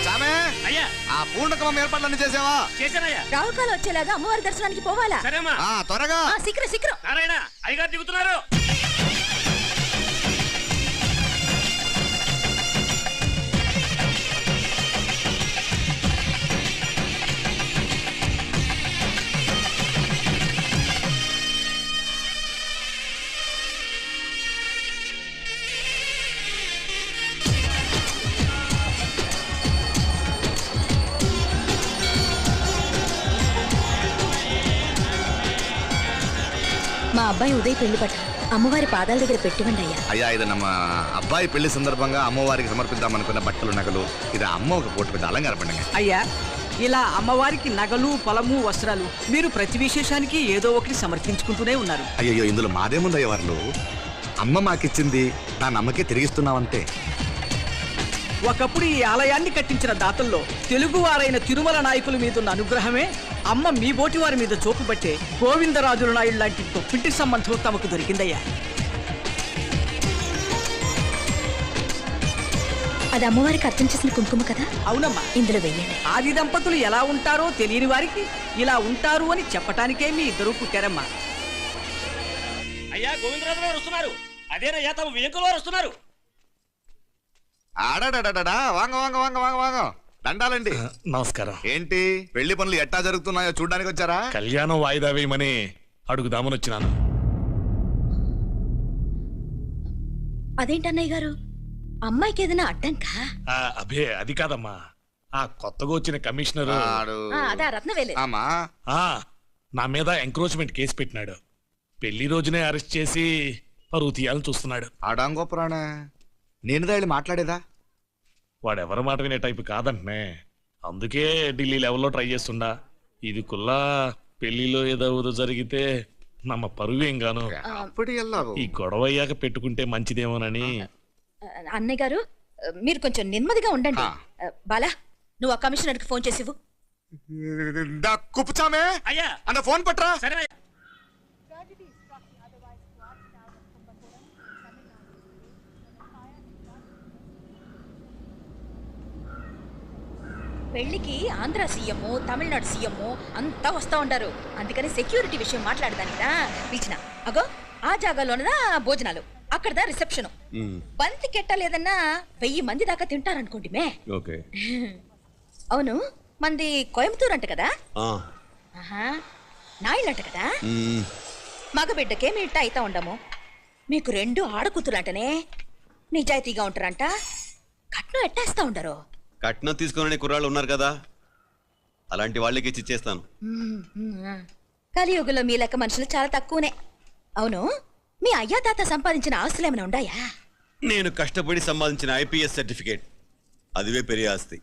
చామే అయ్యా ఆ పూర్ణకమం ఏర్పాట్లన్నీ చేసావా? చేశానయ్యా. రావుకాలు వచ్చేలాగా అమ్మవారి దర్శనానికి పోవాలా? సరేమ్మా. త్వరగా శీఘ్రం. నారాయణ అయ్యగారు దిగుతున్నారు. మా అబ్బాయి ఉదయ్ పెళ్లి పట్ట అమ్మవారి పాదాల దగ్గర పెట్టివ్వండి అయ్యా. అయ్యా ఇది నమ్మ అబ్బాయి పెళ్లి సందర్భంగా అమ్మవారికి సమర్పిద్దామనుకున్న బట్టలు నగలు. ఇది అమ్మ ఒక పూట పెద్ద అలంకార పండుగ. అయ్యా ఇలా అమ్మవారికి నగలు పొలము వస్త్రాలు మీరు ప్రతి విశేషానికి ఏదో ఒకటి సమర్పించుకుంటూనే ఉన్నారు. అయ్యో ఇందులో మాదేముందయ్య వాళ్ళు. అమ్మ మాకిచ్చింది దాని అమ్మకే తిరిగిస్తున్నామంతే. ఒకప్పుడు ఈ ఆలయాన్ని కట్టించిన దాతల్లో తెలుగువారైన తిరుమల నాయకుల మీదున్న అనుగ్రహమే అమ్మ మీ బోటి వారి మీద చూపుబట్టే గోవిందరాజుల నాయుడు లాంటి గొప్పింటి సంబంధం తమకు దొరికిందయ్యా. అది అమ్మవారికి అర్థం చేసిన కుంకుమ కదా? అవునమ్మా. ఇందులో వెయ్యండి. ఆది దంపతులు ఎలా ఉంటారో తెలియని వారికి ఇలా ఉంటారు అని చెప్పటానికే మీ ఇద్దరు పుట్టారమ్మా. అయ్యా గోవిందరాజు గారు వస్తున్నారు. అదేనయ్యా తమ వెంకుల వారు వస్తున్నారు. ఆడాడా వాంగ వాంగ వాంగ వాంగ వాంగ దండాలండి. నమస్కారం. ఏంటి పెళ్లి పనులు ఎట్టా జరుగుతున్నాయో చూడ్డానికి వచ్చారా? కళ్యాణం వాయిదా వేయమని అడుగుదామని వచ్చినాను. అదేంటన్నయ్య గారు, అమ్మాయికి ఏదైనా అడ్డంకా? అబే అది కాదమ్మా, ఆ కొత్తగా వచ్చిన కమిషనర్ అదా రత్నవేలే నా మీద ఎంక్రోచ్మెంట్ కేసు పెట్టినాడు. పెళ్లి రోజునే అరెస్ట్ చేసి పరువు తీయాలని చూస్తున్నాడు. ఆడాంగో ప్రాణ నేను వెళ్ళి మాట్లాడేదా? వాడెవరి మాట వినే టైపు కాదంటే అందుకే ఢిల్లీ లెవెల్లో ట్రై చేస్తుండా. ఇది కుల్లా పెళ్లిలో ఏదో జరిగితే నమ్మ పరువేం గాను. ఈ గొడవ అయ్యాక పెట్టుకుంటే మంచిదేమోనని. అన్నయ్య గారు మీరు కొంచెం నెమ్మదిగా ఉండండి. బాలా నువ్వు ఆ కమిషనర్కి ఫోన్ చేసివు. కుప్పుచామే అయ్యా అన్న ఫోన్ పట్రా. సరే పెళ్లికి ఆంధ్ర సీఎం తమిళనాడు సీఎం అంతా వస్తా ఉంటారు. అందుకని సెక్యూరిటీ విషయం మాట్లాడదానికినా పిలిచిన. అగో ఆ జాగాలోనదా భోజనాలు, అక్కడదా రిసెప్షన్. బంతి కెట్టలేదన్నా 1000 మంది దాకా తింటారనుకోండి మే. అవును మంది కోయంబత్తూరు అంట కదా? నాయుడు అంట కదా? మగబిడ్డకే మీ ఇట్ట అయితా ఉండము. మీకు 2 ఆడకూతురంటనే నిజాయితీగా ఉంటారంట. కట్నం ఎట్టేస్తా ఉండరు. కట్నం తీసుకునే కుర్రాళ్ళు ఉన్నారు కదా, అలాంటి వాళ్ళకి ఇచ్చేస్తాను. కలియుగంలో మీ లెక్క మనుషులు చాలా తక్కువనే. అవును మీ అయ్యా తాత సంపాదించిన ఆస్తులు ఏమైనా ఉన్నాయా? నేను కష్టపడి సంపాదించిన IPS సర్టిఫికేట్, అదివే పెరియ ఆస్తి.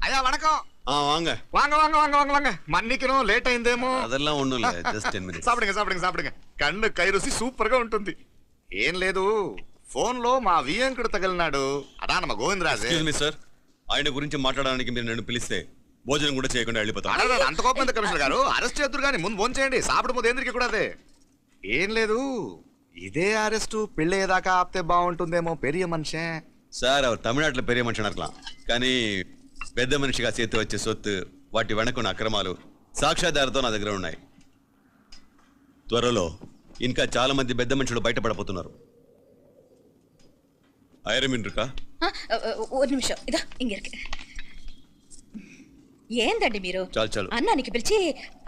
అయ్యా వణకం. వాంగ వాంగ వాంగ వాంగ వాంగ వాంగ మన్నికినో లేట్ అయిందేమో. అదెల్లా ఉండదు, జస్ట్ 10 minutes. సాப்பிடுங்க కన్ను కైరుసి సూపర్ గా ఉంటుంది. ఏం లేదు ఫోన్ లో మా వియంకుడు తగిలినాడు. అదా నమ్మ గోవిందరాజు. ఎక్స్క్యూజ్ మీ సార్, ఆయన గురించి మాట్లాడడానికి మీరు నన్ను పిలిస్తే భోజనం కూడా చేయకుండా వెళ్ళిపోతాను. అంత కోపం ఎంత కమిషనర్ గారు? అరెస్ట్ చేద్దరు కానీ ముందు ఫోన్ చేయండి. సాపిడు ముందు ఎందుకు కూడా అదే. ఏం లేదు ఇదే అరెస్టు పెళ్ళేదాకా ఆపితే బాగుంటుందేమో. పెరియ మనిషే సార్, அவர் తమిళనాడులో పెరియ మనిషి అనర్కలాం, కానీ పెద్ద మనిషిగా చేతి వచ్చే సొత్తు, వాటి వెనకున్న అక్రమాలు సాక్ష్యాధారతో నా దగ్గర ఉన్నాయి. త్వరలో ఇంకా చాలా మంది పెద్ద మనుషులు బయటపడబోతున్నారు. ఐరమిన్ இருக்கா? ஒரு நிமிஷம் இதோ இங்க இருக்கு. ఏందండి మీరు అన్నానికి పిలిచి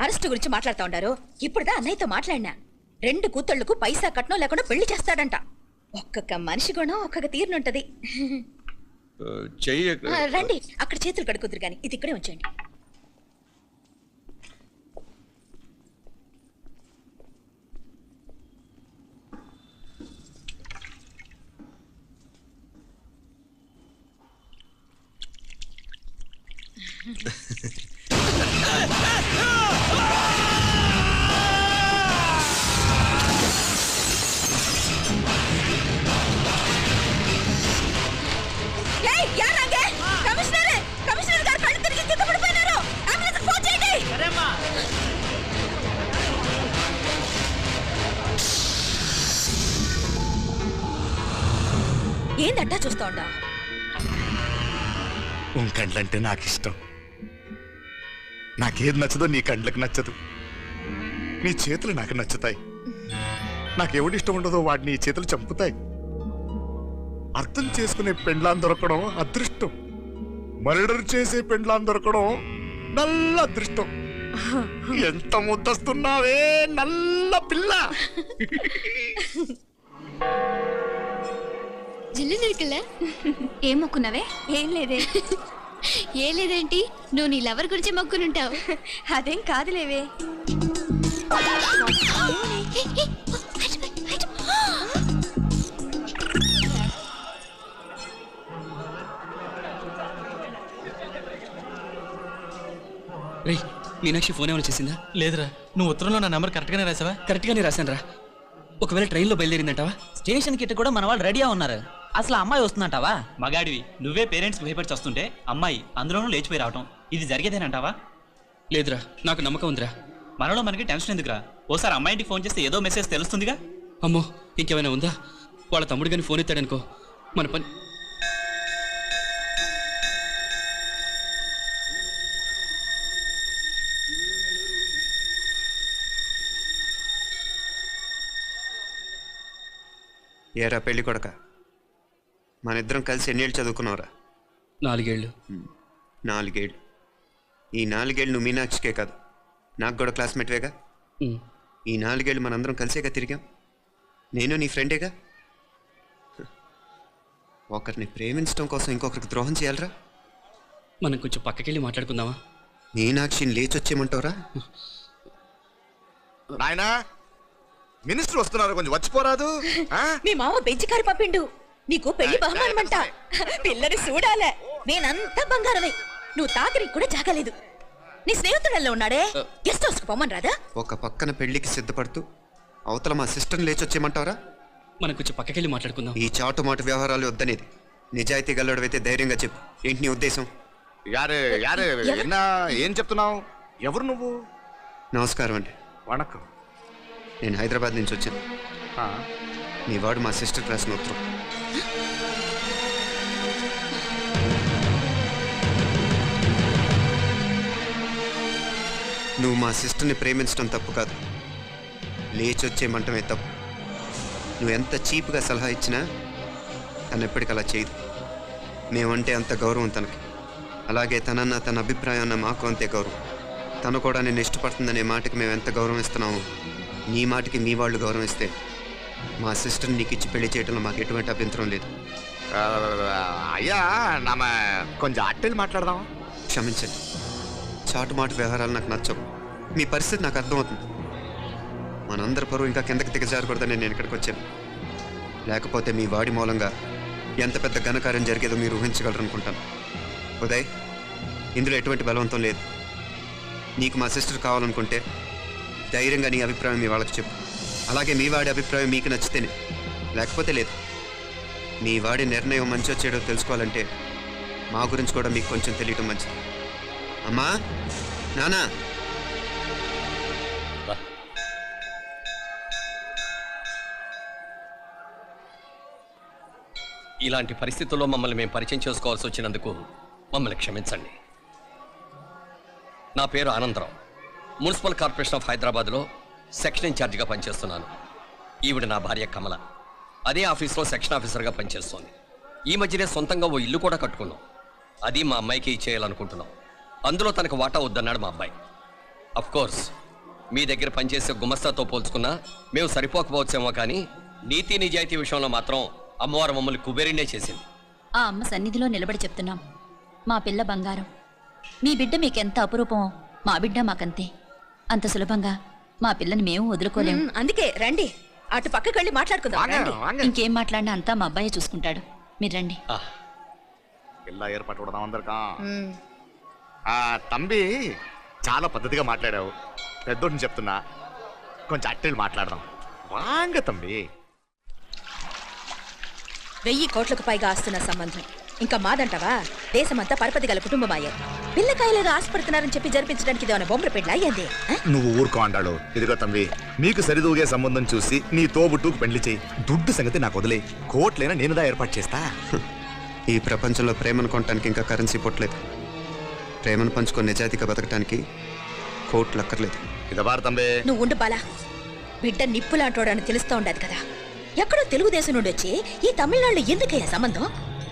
అరెస్ట్ గురించి మాట్లాడుతూ ఉండారు. ఇప్పుడుదా అన్నయ్యతో మాట్లాడినా 2 కూతుళ్లకు పైసా కట్నం లేకుండా పెళ్లి చేస్తాడంట. ఒక్కొక్క మనిషి గుణం ఒక్కొక్క తీరునుంటది. రండి అక్కడ చేతులు కడుకుదురు గాని ఇది ఇక్కడే ఉంచండి. ఏందట్టా చూస్తా ఉండా? ఉన్ కండ్లంటే నాకు ఇష్టం. నాకేది నచ్చదో నీ కండ్లకు నచ్చదు. నీ చేతులు నాకు నచ్చుతాయి. నాకెవడి ఇష్టం ఉండదో వాడిని నీ చేతులు చంపుతాయి. అర్థం చేసుకునే పెండ్లాం దొరకడం అదృష్టం. మర్డర్ చేసే పెండ్లాం దొరకడం నల్ల అదృష్టం. ఎంత ముద్దస్తున్నావే నల్ల పిల్ల. జిల్లు నిరుకులే ఏం మొక్కున్నావే? ఏం లేదే. ఏం లేదేంటి? నువ్వు నీ లవర్ గురించి మొక్కునుంటావు. అదేం కాదులేవే. రే మీనాక్షి ఫోన్ ఏమైనా చేసిందా? లేదురా. నువ్వు ఉత్తరంలో నా నెంబర్ కరెక్ట్గానే రాసావా? కరెక్ట్గానే రాశాను రా. ఒకవేళ ట్రైన్లో బయలుదేరిందంటావా? స్టేషన్ కిட்ட కూడా మన వాళ్ళు రెడీగా ఉన్నారు. అసలు అమ్మాయి వస్తుందంటావా? మగాడివి నువ్వే పేరెంట్స్ భయపడి వస్తుంటే అమ్మాయి అందులోనూ లేచిపోయి రావటం ఇది జరిగేదేనంటావా? లేదురా, నాకు నమ్మకం ఉందిరా. మనలో మనకి టెన్షన్ ఎందుకురా? ఓసారి అమ్మాయింటికి ఫోన్ చేస్తే ఏదో మెసేజ్ తెలుస్తుందిగా. అమ్మో ఇంకేమైనా ఉందా? వాళ్ళ తమ్ముడు కానీ ఫోన్ ఎత్తాడనుకో మన పని. ఏరా పెళ్ళి కొడక, మన ఇద్దరం కలిసి ఎన్నేళ్ళు చదువుకున్నావురా? 4 ఏళ్ళు. 4 ఏళ్ళు. ఈ 4 ఏళ్ళు నువ్వు మీనాక్షికే కాదు, నాకు కూడా క్లాస్మేట్వేగా. ఈ 4 ఏళ్ళు మనందరం కలిసేగా తిరిగాం. నేను నీ ఫ్రెండేగా. ఒకరిని ప్రేమించడం కోసం ఇంకొకరికి ద్రోహం చేయాలరా? మనం కొంచెం పక్కకెళ్ళి మాట్లాడుకుందామా? మీనాక్షిని లేచొచ్చేయమంటావురా? నాయనా మినిస్టర్ వస్తున్నారు, కొంచెం వచ్చిపోరాదు. మీ మామ బెంచికారు పంపిండు. నీకు పెళ్లి బహుమానమంట. పిల్లని చూడాలే. నేనంతా బంగారమే. నువ్వు తాకరికి కూడా జాగలేదు. నీ స్నేహితుడల్లో ఉన్నాడే, గెస్ట్ హౌస్ కు పొమ్మని రాదా? ఒక పక్కన పెళ్లికి సిద్ధపడుతూ అవతల మా సిస్టర్ని లేచొచ్చేయమంటావురా? మనం కొంచెం పక్కకెళ్ళి మాట్లాడుకుందాం. ఈ చాటు మాట వ్యవహారాలు వద్దనేది. నిజాయితీ గల్లడవైతే ధైర్యంగా చెప్పు, ఏంటి నీ ఉద్దేశం? యారే యారే ఎన్నా ఏం చెప్తున్నావు? ఎవరు నువ్వు? నమస్కారం అండి. వణకం. నేను హైదరాబాద్ నుంచి వచ్చాను. మీ వాడు మా సిస్టర్ రాసిన ఉత్తరం. నువ్వు మా సిస్టర్ని ప్రేమించడం తప్పు కాదు, లేచొచ్చేయమంటమే తప్పు. నువ్వు ఎంత చీప్గా సలహా ఇచ్చినా తను ఎప్పటికీ అలా చేయదు. మేమంటే అంత గౌరవం తనకి. అలాగే తనన్న తన అభిప్రాయాన్న మాకు అంతే గౌరవం. తను కూడా నేను ఇష్టపడుతుందనే మాటకి మేము ఎంత గౌరవం ఇస్తున్నామో నీ మాటకి మీ వాళ్ళు గౌరవం ఇస్తే మా సిస్టర్ని నీకు ఇచ్చి పెళ్లి చేయడంలో మాకు ఎటువంటి అభ్యంతరం లేదు. అయ్యా నామ కొంచెం అట్టెళ్ళి మాట్లాడదాం. క్షమించండి, చాటుమాటు వ్యవహారాలు నాకు నచ్చవు. మీ పరిస్థితి నాకు అర్థమవుతుంది. మనందరి పరువు ఇంకా కిందకి దిగజారకూడదని నేను ఇక్కడికి వచ్చాను. లేకపోతే మీ వాడి మూలంగా ఎంత పెద్ద ఘనకార్యం జరిగేదో మీరు ఊహించగలరు అనుకుంటాను. ఉదయ్, ఇందులో ఎటువంటి బలవంతం లేదు. నీకు మా సిస్టర్ కావాలనుకుంటే ధైర్యంగా నీ అభిప్రాయం మీ వాళ్ళకి చెప్పు. అలాగే మీ వాడి అభిప్రాయం మీకు నచ్చితేనే, లేకపోతే లేదు. మీ వాడి నిర్ణయం మంచి వచ్చేయడో తెలుసుకోవాలంటే మా గురించి కూడా మీకు కొంచెం తెలియటం మంచిది. అమ్మా, నానా, ఇలాంటి పరిస్థితుల్లో మమ్మల్ని మేము పరిచయం చేసుకోవాల్సి వచ్చినందుకు మమ్మల్ని క్షమించండి. నా పేరు ఆనందరావు. మున్సిపల్ కార్పొరేషన్ ఆఫ్ హైదరాబాద్లో సెక్షన్ ఇన్ఛార్జిగా పనిచేస్తున్నాను. ఈవిడ నా భార్య కమల. అదే ఆఫీస్లో సెక్షన్ ఆఫీసర్గా పనిచేస్తోంది. ఈ మధ్యనే సొంతంగా ఓ ఇల్లు కూడా కట్టుకున్నాం. అది మా అమ్మాయికి ఇచ్చేయాలనుకుంటున్నాం. అందులో తనకు వాటా వద్దన్నాడు మా అబ్బాయి. అఫ్కోర్స్ మీ దగ్గర పనిచేసే గుమస్తాతో పోల్చుకున్నా మేము సరిపోకపోవచ్చేమో, కానీ నీతి నిజాయితీ విషయంలో మాత్రం అమ్మవారు మమ్మల్ని కుబేరినే చేసింది. ఆ అమ్మ సన్నిధిలో నిలబడి చెప్తున్నాం, మా పిల్ల బంగారం. మీ బిడ్డ మీకెంత అపురూపమో మా బిడ్డ మాకంతే. అంత సులభంగా మా పిల్లని మేము వదులుకోలేము. అందుకే రండి, అటు పక్కకి వెళ్ళి మాట్లాడుకుందాం. రండి. ఇంకేం మాట్లాడినా అంతా మా అబ్బాయి చూసుకుంటాడు. మీరు రండి. ఇలా ఏర్పాటు కూడా అందరికా. తంబి చాలా పద్ధతిగా మాట్లాడావు. పెద్దోడిని చెప్తున్నా, కొంచెం అట్టెళ్ళి మాట్లాడదాం. వాంగ తంబి. 1000 కోట్లకు పైగా ఆస్తున్న సంబంధం ఇంకా మాదంటావా? దేశమంతా పరపతి గల కుటుంబమాయే. పిల్లకాయలేదో ఆశపడుతున్నారని చెప్పి జరిపించడానికి ఇదేమన్నా బొమ్మల పెళ్ళి అయ్యింది? నువ్వు ఊరుకో అంటాడు. ఇదిగో తంబి, నీకు సరిదూగే సంబంధం చూసి నీ తోబుట్టుకు పెళ్లి చేయి. దుడ్డు సంగతి నాకు వదిలే. కోట్లైనా నేనుదా ఏర్పాటు చేస్తా. ఈ ప్రపంచంలో ప్రేమను కొనటానికి ఇంకా కరెన్సీ పుట్టలేదు. ప్రేమను పంచుకొని నిజాయితీగా బతకటానికి కోట్లు అక్కర్లేదు. నువ్వు ఉండు బాలా. బిడ్డ నిప్పులాంటోడని తెలుస్తూ ఉండదు కదా. ఎక్కడో తెలుగుదేశం నుండి వచ్చి ఈ తమిళనాడులో ఎందుకయ్యా సంబంధం?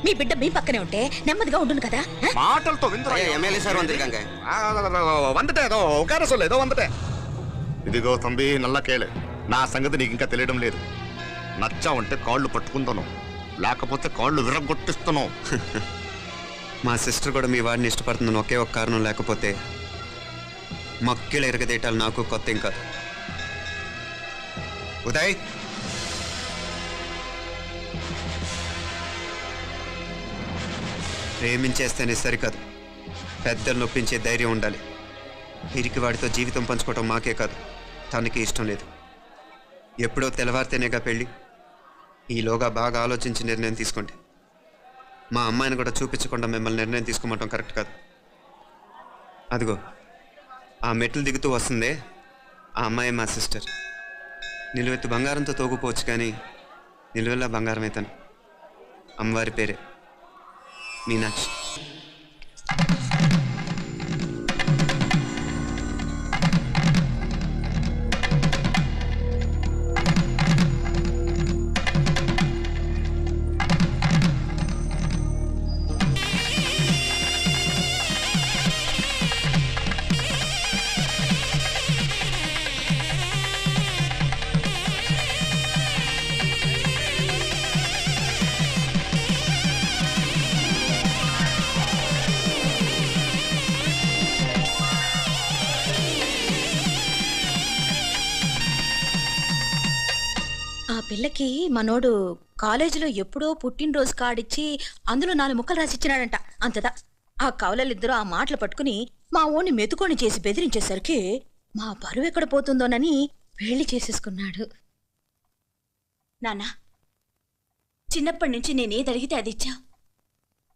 మీ బిడ్డ మీ పక్కనే ఉంటే నెమ్మదిగా ఉండును కదా. మాటలతో ఎమ్మెల్యే సార్ వందిరికాంగ వందటే ఏదో ఒక ఏదో వందటే. ఇదిగో తంబి నల్ల కేళే, నా సంగతి నీకు ఇంకా తెలియడం లేదు. నచ్చా ఉంటే కాళ్ళు పట్టుకుంటాను, లేకపోతే కాళ్ళు విరగొట్టిస్తాను. మా సిస్టర్ కూడా మీ వాడిని ఇష్టపడుతుందని ఒకే ఒక కారణం, లేకపోతే మక్కిళ్ళ ఎరగదేయటాలు నాకు కొత్త ఏం కాదు. ఉదయ్, ప్రేమించేస్తేనే సరికాదు, పెద్దలు నొప్పించే ధైర్యం ఉండాలి. వీరికి వాడితో జీవితం పంచుకోవటం మాకే కాదు, తనకి ఇష్టం లేదు. ఎప్పుడో తెల్లవారితేనేగా పెళ్ళి. ఈలోగా బాగా ఆలోచించి నిర్ణయం తీసుకోండి. మా అమ్మాయిని కూడా చూపించకుండా మిమ్మల్ని నిర్ణయం తీసుకోమంటాం కరెక్ట్ కాదు. అదిగో ఆ మెట్లు దిగుతూ వస్తుందే, ఆ అమ్మాయి మా సిస్టర్. నిలువెత్తు బంగారంతో తోగుపోవచ్చు, కానీ నిలువెల్లా బంగారం అవుతాను. అమ్మవారి పేరే మీనాక్షి. పిల్లకి మనోడు కాలేజీలో ఎప్పుడో పుట్టినరోజు కార్డిచ్చి అందులో 4 ముక్కలు రాసిచ్చినాడంట. అంతదా ఆ కవలలిద్దరూ ఆ మాటలు పట్టుకుని మా ఓణ్ణి మెతుకొని చేసి బెదిరించేసరికి మా పరువు ఎక్కడ పోతుందోనని పెళ్లి చేసేసుకున్నాడు. నాన్న, చిన్నప్పటి నుంచి నేనేది అడిగితే అది ఇచ్చా.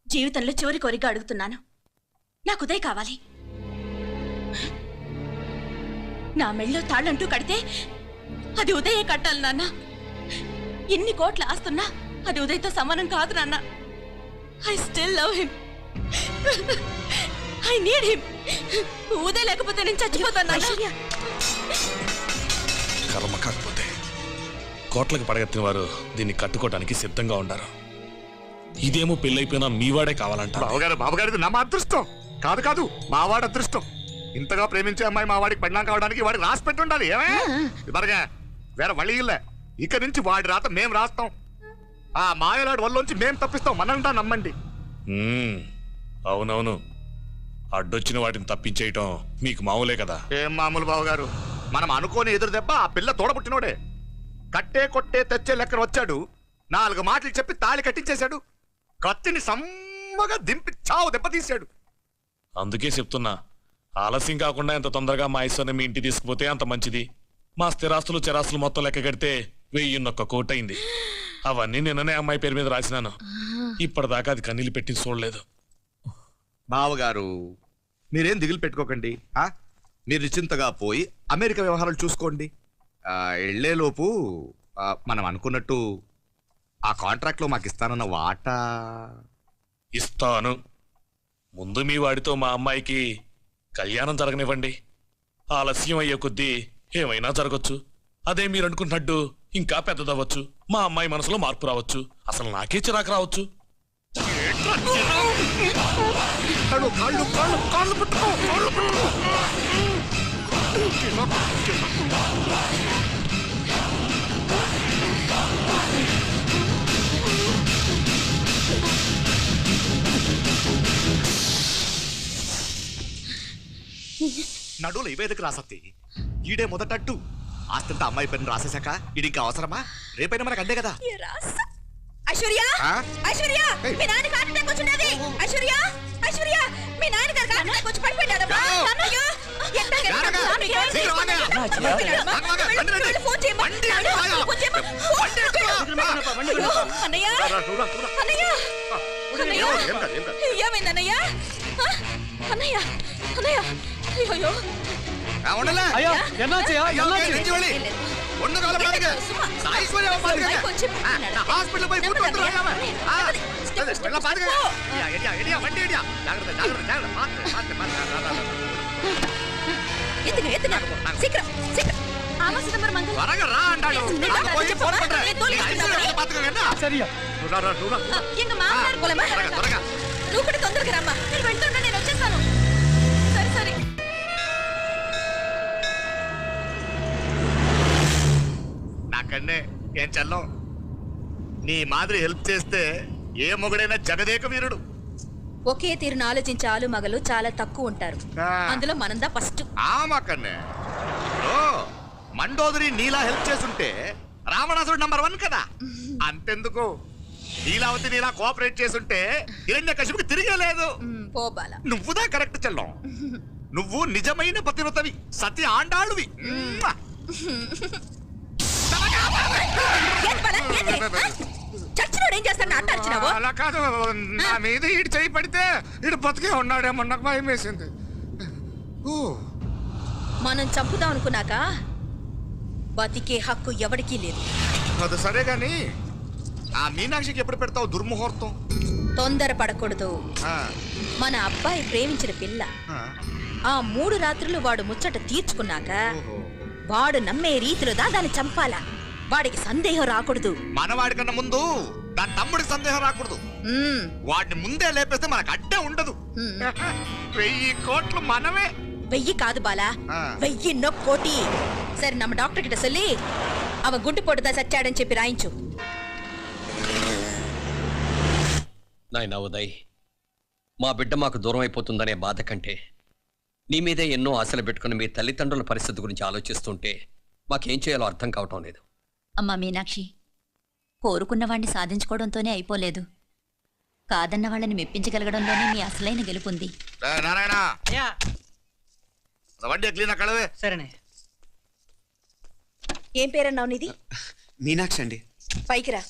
జీవితంలో చివరి కోరిక అడుగుతున్నాను, నాకు ఉదయ్ కావాలి. నా మెళ్ళో తాళ్ళంటూ కడితే అది ఉదయే కట్టాలి నాన్న. ఎన్ని కోట్ల ఆస్తున్నా అది ఉదయ్తో సమానం కాదు నాన్న. I still love him, I need him. Uday లేకపోతే నేను చచ్చిపోతాను. కర్మ కాకపోతే కోట్లకు పడగెత్తిన వారు దీన్ని కట్టుకోవడానికి సిద్ధంగా ఉండారు. ఇదేమో పెళ్ళైపోయినా మీవాడే కావాలంట. బావగారు నా అదృష్టం కాదు కాదు, మావాడి అదృష్టం. ఇంతగా ప్రేమించే అమ్మాయి మా వాడికి పెళ్ళాం కావడానికి వాడికి రాసి పెట్టి ఉండాలి. ఏమే వేరే వళ్ళీ ఇల్లే. ఇక నుంచి వాడి రాత మేం రాస్తాం. ఆ మాయలాడు వల్లోంచి మేం తప్పిస్తాం. మనంతా నమ్మండి. అవునవును, అడ్డొచ్చిన వాటిని తప్పించేయటం మీకు మామూలే కదా. ఏం మామూలు బావగారు, మనం అనుకోని ఎదురు దెబ్బ ఆ పిల్ల తోడబుట్టినోడే. కట్టే కొట్టే తెచ్చే లెక్కన వచ్చాడు, 4 మాటలు చెప్పి తాళి కట్టించేశాడు. కత్తిని సమ్మగా దింపి చావు దెబ్బతీశాడు. అందుకే చెప్తున్నా, ఆలస్యం కాకుండా ఎంత తొందరగా మా ఐశ్వర్యం మీ ఇంటికి తీసుకుపోతే అంత మంచిది. మా స్థిరాస్తులు చిరాస్తులు మొత్తం లెక్క కడితే 1001 కోటి అయింది. అవన్నీ నిన్ననే అమ్మాయి పేరు మీద రాసినాను. ఇప్పటిదాకా అది కన్నీళ్ళు పెట్టి చూడలేదు. బావగారు మీరేం దిగులు పెట్టుకోకండి. మీరు నిశ్చింతగా పోయి అమెరికా వ్యవహారాలు చూసుకోండి. వెళ్లేలోపు మనం అనుకున్నట్టు ఆ కాంట్రాక్ట్ లో మాకు ఇస్తానన్న వాటా ఇస్తాను. ముందు మీ వాడితో మా అమ్మాయికి కళ్యాణం జరగనివ్వండి. ఆలస్యం అయ్యే కొద్దీ ఏమైనా జరగచ్చు. అదే మీరు అనుకుంటున్నట్టు ఇంకా పెద్దదవ్వచ్చు. మా అమ్మాయి మనసులో మార్పు రావచ్చు. అసలు నాకే చిరాకు రావచ్చు. నడువులు ఇవేదకు రాసత్తి. ఈడే మొదటట్టు ఆస్తంతా అమ్మాయి పేరుని రాసేశాక ఇది ఇంకా అవసరమా? రేపైనా మనకు అందే కదా. ఐశ్వర్య, ఐశ్వర్య, మీ నాన్న హార్ట్ అటాక్ వచ్చినది. ఐశ్వర్య, ఐశ్వర్య, మీ నాన్న గారు హార్ట్ అటాక్ వచ్చి పడిపోయాడమ్మా. నాన్నయ్య, ఏమైందన్నయ్య? అన్నయ్య, అన్నయ్య, అయ్యో ஐயா என்னாச்சுயா என்னாச்சு ఉండగల బాధగా. ఐశ్వర్య బాధగా. హాస్పిటల్ పోయి కూర్చోండి రాయమ్మ. వెళ్ళ బాధగా. ఎడియా వండి ఎడియా. జాగ్రత్త. ఎత్తుగా శీఘ్రం త్వరగా రా అంటాడు. పోయి ఫోన్ పண்ற. ఐశ్వర్య బాధగా. సరియా రా. ఇంక మాట్లాడుకోలేమా? త్వరగా. నువ్వు కూడా తొందరగా రమ్మా. నేను వెళ్తున్నా, నేను వచ్చేస్తాను. సరే నాకన్నే ఏం చల్లం. నీ మాదిరి హెల్ప్ చేస్తే ఏ మొగుడైనా జగదేక వీరుడు. ఒకే తీరును ఆలోచించే ఆలు మగలు చాలా తక్కువ ఉంటారు. అందులో మనందా ఫస్ట్. మాకన్నే మండోదరి నీలా హెల్ప్ చేస్తుంటే రావణాసుడు నంబర్ 1 కదా. అంతెందుకు నీలావతి నీలా కోఆపరేట్ చేస్తుంటే హిరణ్యకశిపుకి తిరిగే లేదు. పోబాల నువ్వుదా కరెక్ట్ చల్లం. నువ్వు నిజమైన పతివ్రతవి, సతి ఆండాళ్ళువి. చచ్చినోడు ఏం చేస్తాడు? అంటార్చినావు. అలా కాదు, నా మీద ఇటు చేయి పడితే ఇటు బతికే ఉన్నాడేమో నాకు భయం వేసింది. మనం చంపుదాం అనుకున్నాక బతికే హక్కు ఎవరికీ లేదు. అది సరే గాని ఆ మీనాక్షికి ఎప్పుడు పెడతావు దుర్ముహూర్తం? తొందర పడకూడదు. మన అబ్బాయి ప్రేమించిన పిల్ల ఆ 3 రాత్రులు వాడు ముచ్చట తీర్చుకున్నాక వాడు నమ్మే రీతిలో దాన్ని చంపాలా. వాడికి సందేహం రాకూడదు. మనవాడి కన్నా ముందు దాని తమ్ముడికి సందేహం రాకూడదు. వాడిని ముందే లేపేస్తే మనకు అడ్డే ఉండదు. 1000 కోట్లు మనమే. 1000 కాదు బాలా, 1000 కోటి. సరే నమ్మ డాక్టర్ కిட்ட சொல்லி அவ గుండు పొడుదా సచ్చాడని చెప్పి రాయించు. నాయనా ఉదయ్, మా బిడ్డ మాకు దూరం అయిపోతుందనే బాధ కంటే నీ మీదే ఎన్నో ఆశలు పెట్టుకుని మీ తల్లిదండ్రుల పరిస్థితి గురించి ఆలోచిస్తుంటే మాకేం చేయాలో అర్థం కావటం లేదు. అమ్మా మీనాక్షి, కోరుకున్న వాణ్ణి సాధించుకోవడంతోనే అయిపోలేదు. కాదన్న వాళ్ళని మెప్పించగలగడంలోనే మీ అసలైన గెలుపుంది. నారాయణ సరేనే. ఏం పేరన్నావు నీది? మీనాక్షి అండి. పైకి రా.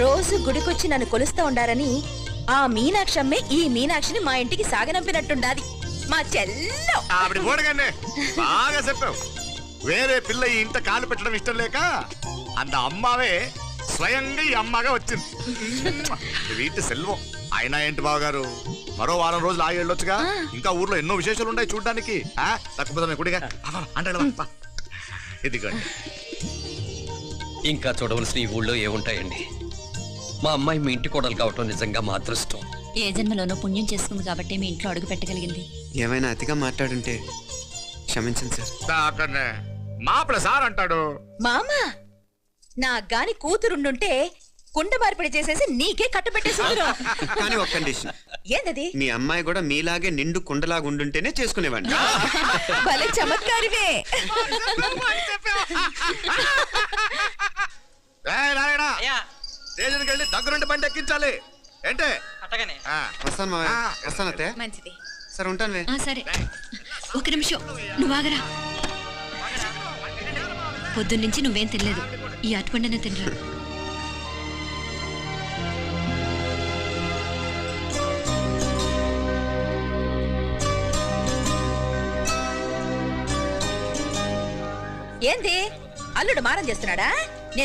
రోజు గుడికొచ్చి నన్ను కొలుస్తా ఉండారని ఆ మీనాక్షి అమ్మే ఈ మీనాక్షిని మా ఇంటికి సాగనంపినట్టుండాది. మా చెల్లో ఆవిడ పోడగానే బాగా చెప్పావు. వేరే పిల్ల ఈ ఇంట కాలు పెట్టడం ఇష్టం లేక అంత అమ్మావే స్వయంగా ఈ అమ్మగా వచ్చింది. వీటి సెల్వం. అయినా ఏంటి బావగారు, మరో వారం రోజులు ఆగి వెళ్ళొచ్చుగా. ఇంకా ఊర్లో ఎన్నో విశేషాలు ఉన్నాయి చూడ్డానికి. తక్కువ కుడిగా అంటే ఇదిగోండి. ఇంకా చూడవలసిన ఈ ఊళ్ళో ఏముంటాయండి. మా అమ్మాయి మీ ఇంటి కోడలు కావటం నిజంగా మా అదృష్టం. ఏ జన్మలోనో పుణ్యం చేసుకుంది కాబట్టి మీ ఇంట్లో అడుగు పెట్టగలిగింది. ఏమైనా అతిగా మాట్లాడుంటే క్షమించండి సార్. మాపడ సార్ అంటాడు. మామా నా గాని కూతురుండుంటే కుండ మార్పిడి చేసేసి నీకే కట్టు పెట్టేసి. కానీ ఒక కండిషన్. ఏందది? మీ అమ్మాయి కూడా మీలాగే నిండు కుండలాగా ఉండుంటేనే చేసుకునేవాడిని. భలే చమత్కారివే. స్టేషన్కి వెళ్ళి దగ్గరుండి బండి ఎక్కించాలి. ఏంటే? వస్తాను మావయ్య. వస్తాను అత్తయ్య. మంచిది. సరే ఉంటాను. సరే, ఒక నిమిషం నువ్వు ఆగరా. పొద్దున్నుంచి నువ్వేం తినలేదు. ఈ అటుపండనే తినరా. ఏంది అల్లుడు మారం చేస్తున్నాడా?